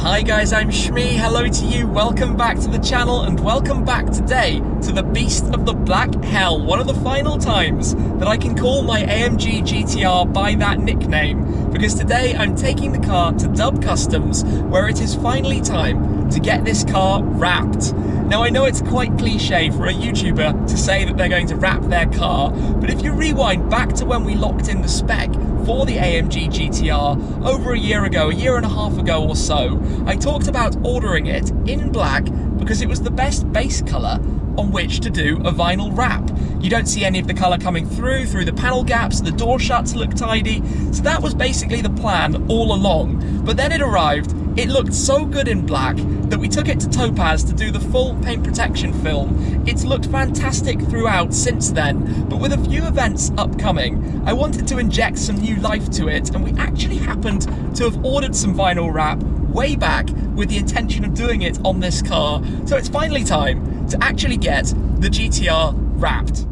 Hi guys, I'm Shmee, hello to you, welcome back to the channel and welcome back today to the Beast of the Black Hell, one of the final times that I can call my AMG GT R by that nickname, because today I'm taking the car to Dub Customs where it is finally time to get this car wrapped. Now I know it's quite cliche for a YouTuber to say that they're going to wrap their car, but if you rewind back to when we locked in the spec for the AMG GT R over a year and a half ago or so, I talked about ordering it in black because it was the best base colour on which to do a vinyl wrap. You don't see any of the colour coming through the panel gaps, the door shuts look tidy, so that was basically the plan all along. But then it arrived, it looked so good in black that we took it to Topaz to do the full paint protection film. It's looked fantastic throughout since then, but with a few events upcoming, I wanted to inject some new life to it, and we actually happened to have ordered some vinyl wrap way back with the intention of doing it on this car. So it's finally time to actually get the GTR wrapped.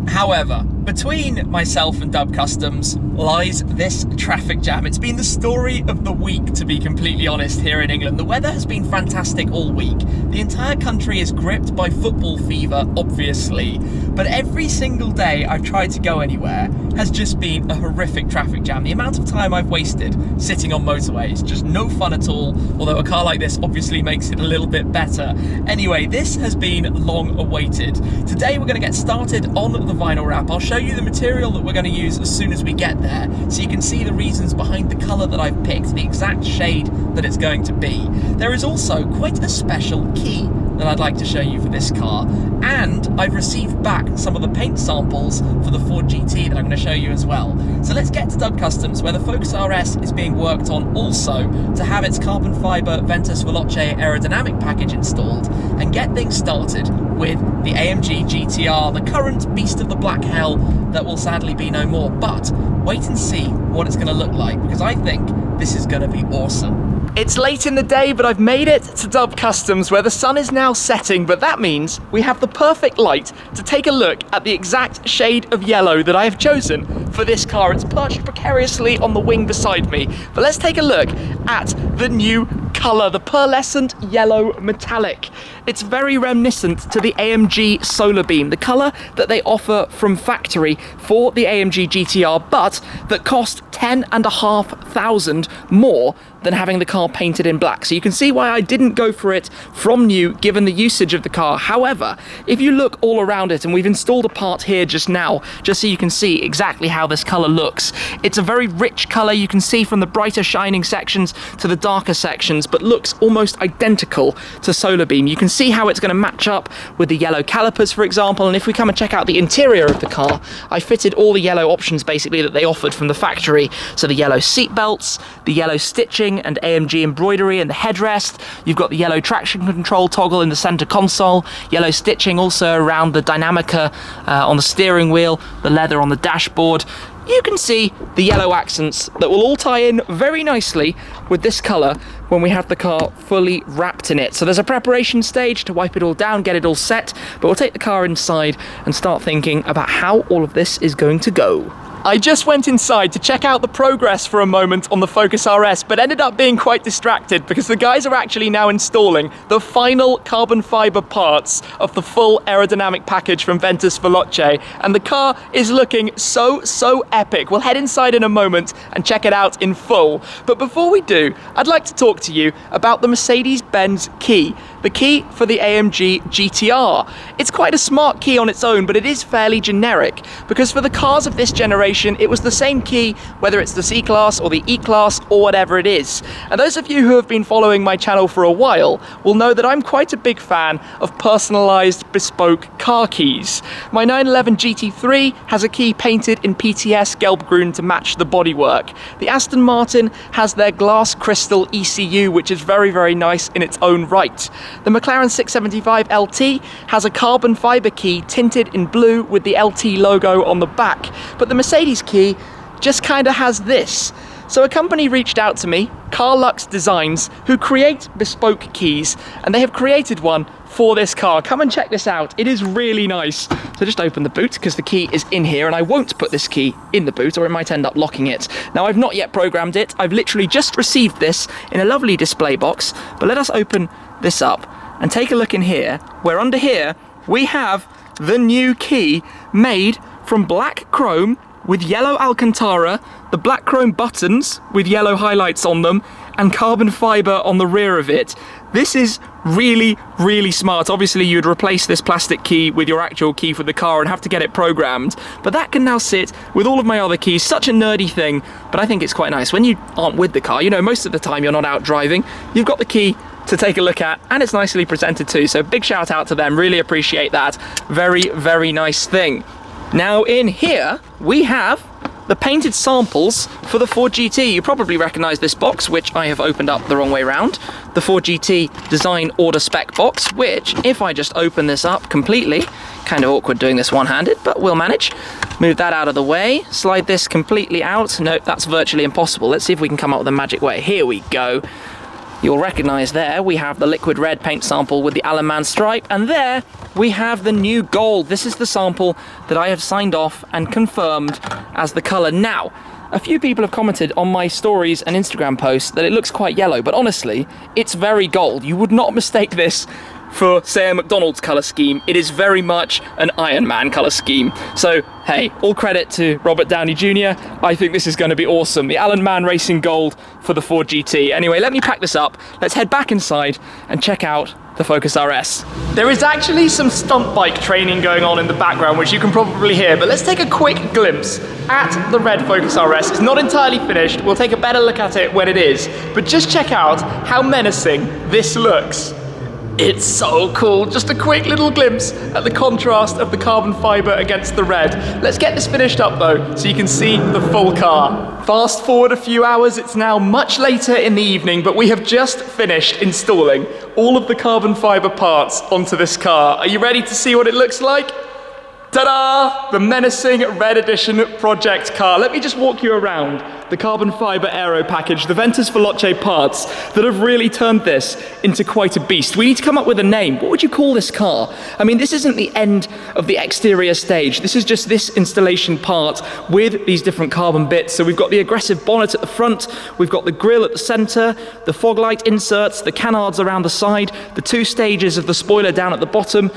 However, between myself and Dub Customs lies this traffic jam. It's been the story of the week, to be completely honest, here in England. The weather has been fantastic all week. The entire country is gripped by football fever, obviously, but every single day I've tried to go anywhere has just been a horrific traffic jam. The amount of time I've wasted sitting on motorways, just no fun at all, although a car like this obviously makes it a little bit better. Anyway, this has been long awaited. Today we're going to get started on the vinyl wrap. I'll show you the material that we're going to use as soon as we get there, so you can see the reasons behind the colour that I've picked, the exact shade that it's going to be. There is also quite a special key that I'd like to show you for this car, and I've received back some of the paint samples for the Ford GT that I'm going to show you as well. So let's get to Dub Customs, where the Focus RS is being worked on also to have its carbon fibre Ventus Veloce aerodynamic package installed, and get things started with the AMG GT R, the current Beast of the Black Hell that will sadly be no more. But wait and see what it's going to look like, because I think this is going to be awesome. It's late in the day, but I've made it to Dub Customs where the sun is now setting, but that means we have the perfect light to take a look at the exact shade of yellow that I have chosen for this car. It's perched precariously on the wing beside me, but let's take a look at the new colour, the pearlescent yellow metallic. It's very reminiscent to the AMG Solar Beam, the colour that they offer from factory for the AMG GTR, but that cost $10,500 more than having the car painted in black. So you can see why I didn't go for it from new, given the usage of the car. However, if you look all around it, and we've installed a part here just now, just so you can see exactly how this colour looks. It's a very rich colour. You can see from the brighter shining sections to the darker sections, but looks almost identical to Solar Beam. You can see how it's going to match up with the yellow calipers, for example, and if we come and check out the interior of the car, I fitted all the yellow options basically that they offered from the factory. So the yellow seat belts, the yellow stitching and AMG embroidery in the headrest. You've got the yellow traction control toggle in the center console, yellow stitching also around the Dynamica on the steering wheel, the leather on the dashboard. You can see the yellow accents that will all tie in very nicely with this colour when we have the car fully wrapped in it. So there's a preparation stage to wipe it all down, get it all set, but we'll take the car inside and start thinking about how all of this is going to go. I just went inside to check out the progress for a moment on the Focus RS, but ended up being quite distracted because the guys are actually now installing the final carbon fibre parts of the full aerodynamic package from Ventus Veloce, and the car is looking so epic. We'll head inside in a moment and check it out in full. But before we do, I'd like to talk to you about the Mercedes-Benz key, the key for the AMG GT R. It's quite a smart key on its own, but it is fairly generic, because for the cars of this generation, it was the same key whether it's the C-Class or the E-Class or whatever it is. And those of you who have been following my channel for a while will know that I'm quite a big fan of personalised bespoke car keys. My 911 GT3 has a key painted in PTS Gelbgrün to match the bodywork. The Aston Martin has their glass crystal ECU, which is very nice in its own right. The McLaren 675 LT has a carbon fibre key tinted in blue with the LT logo on the back, but the Mercedes key just kind of has this. So a company reached out to me, Carlux Designs, who create bespoke keys, and they have created one for this car. Come and check this out. It is really nice. So just open the boot because the key is in here, and I won't put this key in the boot or it might end up locking it. Now, I've not yet programmed it. I've literally just received this in a lovely display box, but let us open this up and take a look in here, where under here we have the new key made from black chrome with yellow Alcantara, the black chrome buttons with yellow highlights on them, and carbon fiber on the rear of it. This is really, really smart. Obviously, you'd replace this plastic key with your actual key for the car and have to get it programmed, but that can now sit with all of my other keys. Such a nerdy thing, but I think it's quite nice. When you aren't with the car, you know, most of the time you're not out driving, you've got the key to take a look at, and it's nicely presented too, so big shout out to them. Really appreciate that. Very, very nice thing. Now in here, we have the painted samples for the Ford GT. You probably recognize this box, which I have opened up the wrong way around. The Ford GT design order spec box, which if I just open this up completely, kind of awkward doing this one-handed, but we'll manage. Move that out of the way, slide this completely out. No, that's virtually impossible. Let's see if we can come up with a magic way. Here we go. You'll recognize there we have the liquid red paint sample with the Allen Man stripe, and there we have the new gold. This is the sample that I have signed off and confirmed as the color. Now, a few people have commented on my stories and Instagram posts that it looks quite yellow, but honestly, it's very gold. You would not mistake this for, say, a McDonald's colour scheme. It is very much an Iron Man colour scheme. So, hey, all credit to Robert Downey Jr. I think this is going to be awesome. The Allen Man Racing Gold for the Ford GT. Anyway, let me pack this up. Let's head back inside and check out the Focus RS. There is actually some stunt bike training going on in the background, which you can probably hear, but let's take a quick glimpse at the red Focus RS. It's not entirely finished. We'll take a better look at it when it is, but just check out how menacing this looks. It's so cool. Just a quick little glimpse at the contrast of the carbon fiber against the red. Let's get this finished up though, so you can see the full car. Fast forward a few hours, it's now much later in the evening, but we have just finished installing all of the carbon fiber parts onto this car. Are you ready to see what it looks like? Ta-da! The menacing Red Edition project car. Let me just walk you around the carbon fiber Aero package, the Ventus Veloce parts that have really turned this into quite a beast. We need to come up with a name. What would you call this car? I mean, this isn't the end of the exterior stage. This is just this installation part with these different carbon bits. So we've got the aggressive bonnet at the front, we've got the grille at the center, the fog light inserts, the canards around the side, the two stages of the spoiler down at the bottom,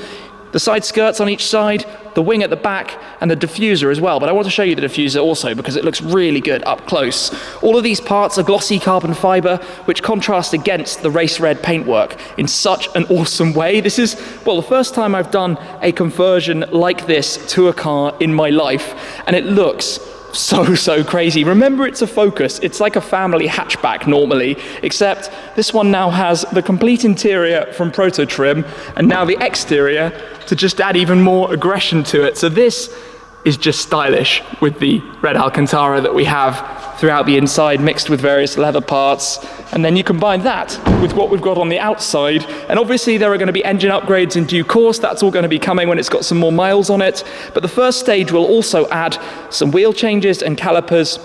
the side skirts on each side, the wing at the back, and the diffuser as well. But I want to show you the diffuser also because it looks really good up close. All of these parts are glossy carbon fiber, which contrast against the race red paintwork in such an awesome way. This is, well, the first time I've done a conversion like this to a car in my life, and it looks so crazy. Remember, it's a Focus. It's like a family hatchback normally, except this one now has the complete interior from proto trim and now the exterior to just add even more aggression to it. So this is just stylish with the red Alcantara that we have throughout the inside, mixed with various leather parts. And then you combine that with what we've got on the outside. And obviously there are going to be engine upgrades in due course. That's all going to be coming when it's got some more miles on it. But the first stage will also add some wheel changes and calipers,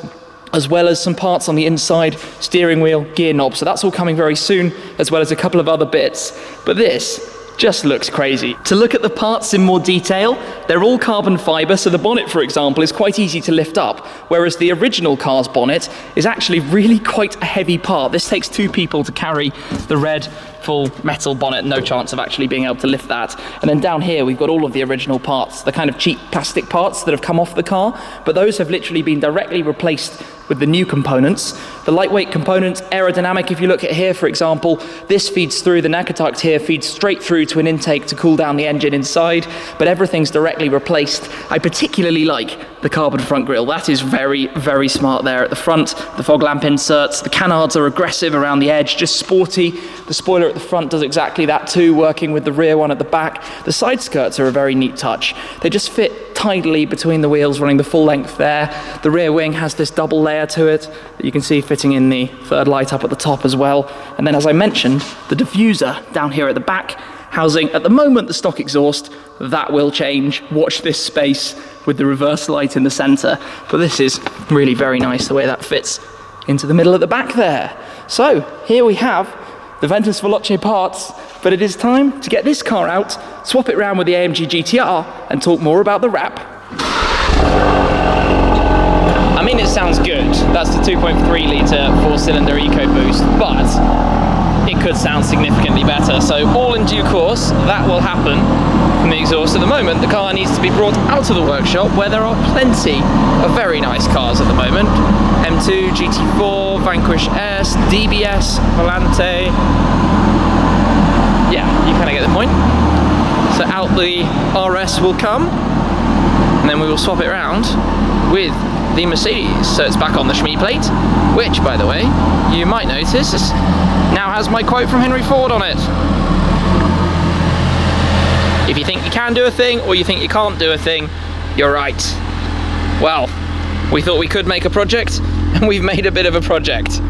as well as some parts on the inside, steering wheel, gear knob. So that's all coming very soon, as well as a couple of other bits. But this just looks crazy. To look at the parts in more detail, they're all carbon fiber, so the bonnet, for example, is quite easy to lift up, whereas the original car's bonnet is actually really quite a heavy part. This takes two people to carry the red full metal bonnet, no chance of actually being able to lift that. And then down here we've got all of the original parts, the kind of cheap plastic parts that have come off the car, but those have literally been directly replaced with the new components. The lightweight components, aerodynamic, if you look at here, for example, this feeds through, the Nakatuct here feeds straight through to an intake to cool down the engine inside, but everything's directly replaced. I particularly like the carbon front grille. That is very smart there at the front. The fog lamp inserts, the canards are aggressive around the edge, just sporty. The spoiler at the front does exactly that too, working with the rear one at the back. The side skirts are a very neat touch. They just fit tidily between the wheels, running the full length there. The rear wing has this double layer to it that you can see fitting in the third light up at the top as well. And then, as I mentioned, the diffuser down here at the back, housing at the moment the stock exhaust. That will change. Watch this space with the reverse light in the center. But this is really very nice the way that fits into the middle at the back there. So here we have the Ventus Veloce parts, but it is time to get this car out, swap it around with the AMG GTR, and talk more about the wrap. I mean, it sounds good. That's the 2.3 litre 4-cylinder EcoBoost, but it could sound significantly better. So all in due course, that will happen from the exhaust. At the moment, the car needs to be brought out of the workshop, where there are plenty of very nice cars at the moment. M2, GT4, Vanquish S, DBS, Volante. Yeah, you kind of get the point. So out the RS will come, and then we will swap it around with the Mercedes. So it's back on the Schmee plate, which, by the way, you might notice now has my quote from Henry Ford on it. If you think you can do a thing, or you think you can't do a thing, you're right. Well, we thought we could make a project, and we've made a bit of a project.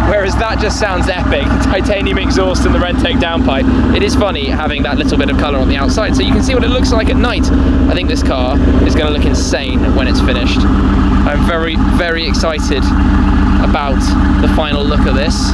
Whereas that just sounds epic, the titanium exhaust and the Rentec downpipe. It is funny having that little bit of colour on the outside, so you can see what it looks like at night. I think this car is going to look insane when it's finished. I'm very, very excited about the final look of this.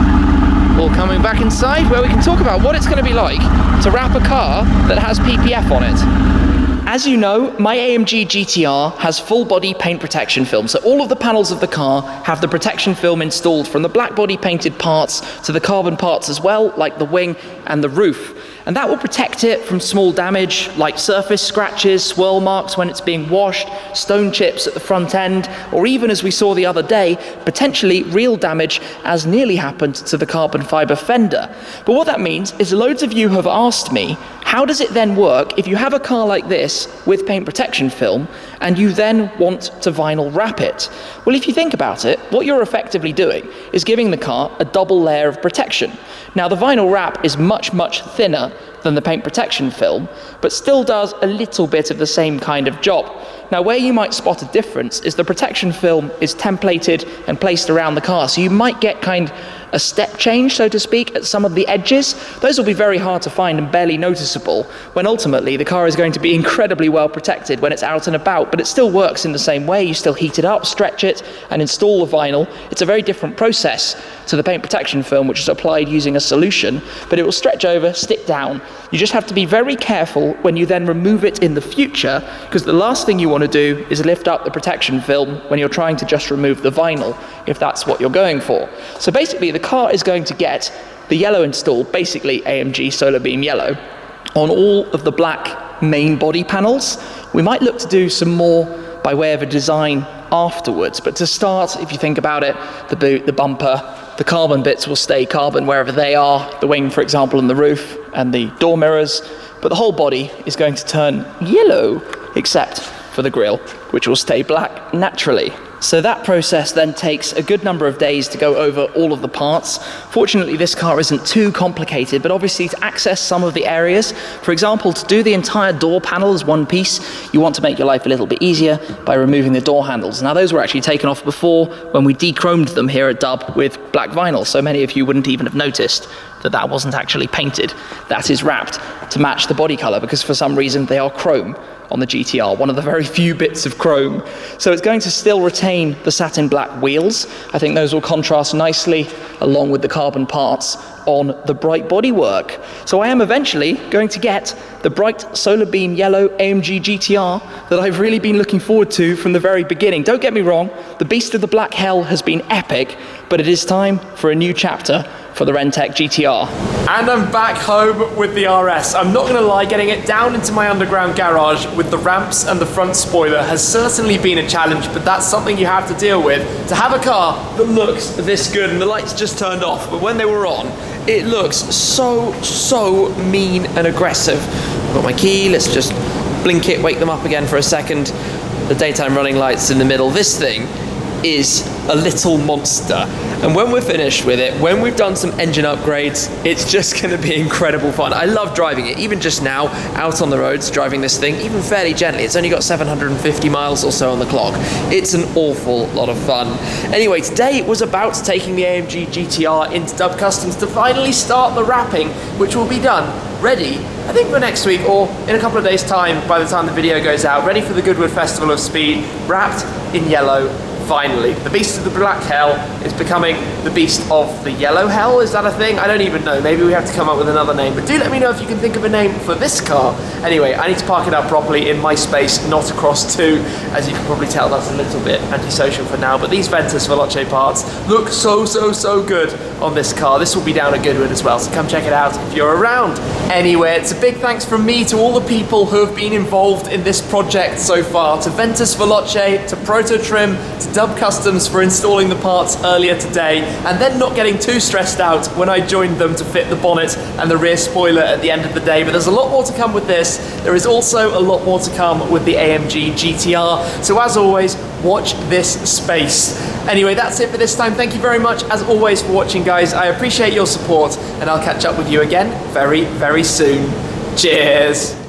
All coming back inside, where we can talk about what it's going to be like to wrap a car that has PPF on it. As you know, my AMG GTR has full body paint protection film, so all of the panels of the car have the protection film installed, from the black body painted parts to the carbon parts as well, like the wing and the roof. And that will protect it from small damage like surface scratches, swirl marks when it's being washed, stone chips at the front end, or even, as we saw the other day, potentially real damage, as nearly happened to the carbon fibre fender. But what that means is loads of you have asked me, how does it then work if you have a car like this with paint protection film and you then want to vinyl wrap it? Well, if you think about it, what you're effectively doing is giving the car a double layer of protection. Now, the vinyl wrap is much, much thinner than the paint protection film, but still does a little bit of the same kind of job. Now, where you might spot a difference is the protection film is templated and placed around the car, so you might get a step change, so to speak, at some of the edges. Those will be very hard to find and barely noticeable, when ultimately the car is going to be incredibly well protected when it's out and about, but it still works in the same way. You still heat it up, stretch it, and install the vinyl. It's a very different process to the paint protection film, which is applied using a solution, but it will stretch over, stick down. You just have to be very careful when you then remove it in the future, because the last thing you want to do is lift up the protection film when you're trying to just remove the vinyl, if that's what you're going for. So basically, the car is going to get the yellow installed, basically AMG Solar Beam yellow, on all of the black main body panels. We might look to do some more by way of a design afterwards, but to start, if you think about it, the boot, the bumper, the carbon bits will stay carbon wherever they are, the wing, for example, and the roof, and the door mirrors, but the whole body is going to turn yellow, except for the grille, which will stay black naturally. So that process then takes a good number of days to go over all of the parts. Fortunately, this car isn't too complicated, but obviously to access some of the areas, for example, to do the entire door panel as one piece, you want to make your life a little bit easier by removing the door handles. Now, those were actually taken off before when we de-chromed them here at Dub with black vinyl, so many of you wouldn't even have noticed that that wasn't actually painted. That is wrapped to match the body color, because for some reason they are chrome on the GTR, one of the very few bits of chrome. So it's going to still retain the satin black wheels. I think those will contrast nicely along with the carbon parts on the bright bodywork. So I am eventually going to get the bright solar beam yellow AMG GTR that I've really been looking forward to from the very beginning. Don't get me wrong, the Beast of the Black Hell has been epic, but it is time for a new chapter for the Rentec GTR. And I'm back home with the RS. I'm not gonna lie, getting it down into my underground garage with the ramps and the front spoiler has certainly been a challenge, but that's something you have to deal with. To have a car that looks this good, and the lights just turned off, but when they were on, it looks so mean and aggressive. I've got my key, let's just blink it, wake them up again for a second. The daytime running lights in the middle. This thing is a little monster. And when we're finished with it, when we've done some engine upgrades, it's just gonna be incredible fun. I love driving it, even just now, out on the roads, driving this thing, even fairly gently. It's only got 750 miles or so on the clock. It's an awful lot of fun. Anyway, today was about taking the AMG GTR into Dub Customs to finally start the wrapping, which will be done, ready, I think for next week or in a couple of days' time by the time the video goes out, ready for the Goodwood Festival of Speed, wrapped in yellow. Finally, the beast of the black hell is becoming the beast of the yellow hell. Is that a thing? I don't even know. Maybe we have to come up with another name, but do let me know if you can think of a name for this car. Anyway, I need to park it up properly in my space, not across two. As you can probably tell, that's a little bit antisocial for now, but these Ventus Veloce parts look so good on this car. This will be down at Goodwood as well, so come check it out if you're around. Anyway, it's a big thanks from me to all the people who have been involved in this project so far, to Ventus Veloce, to Proto Trim, to Dub Customs for installing the parts earlier today, and then not getting too stressed out when I joined them to fit the bonnet and the rear spoiler at the end of the day. But there's a lot more to come with this. There is also a lot more to come with the AMG GTR. So as always, watch this space. Anyway, that's it for this time. Thank you very much, as always, for watching, guys. I appreciate your support, and I'll catch up with you again very soon. Cheers.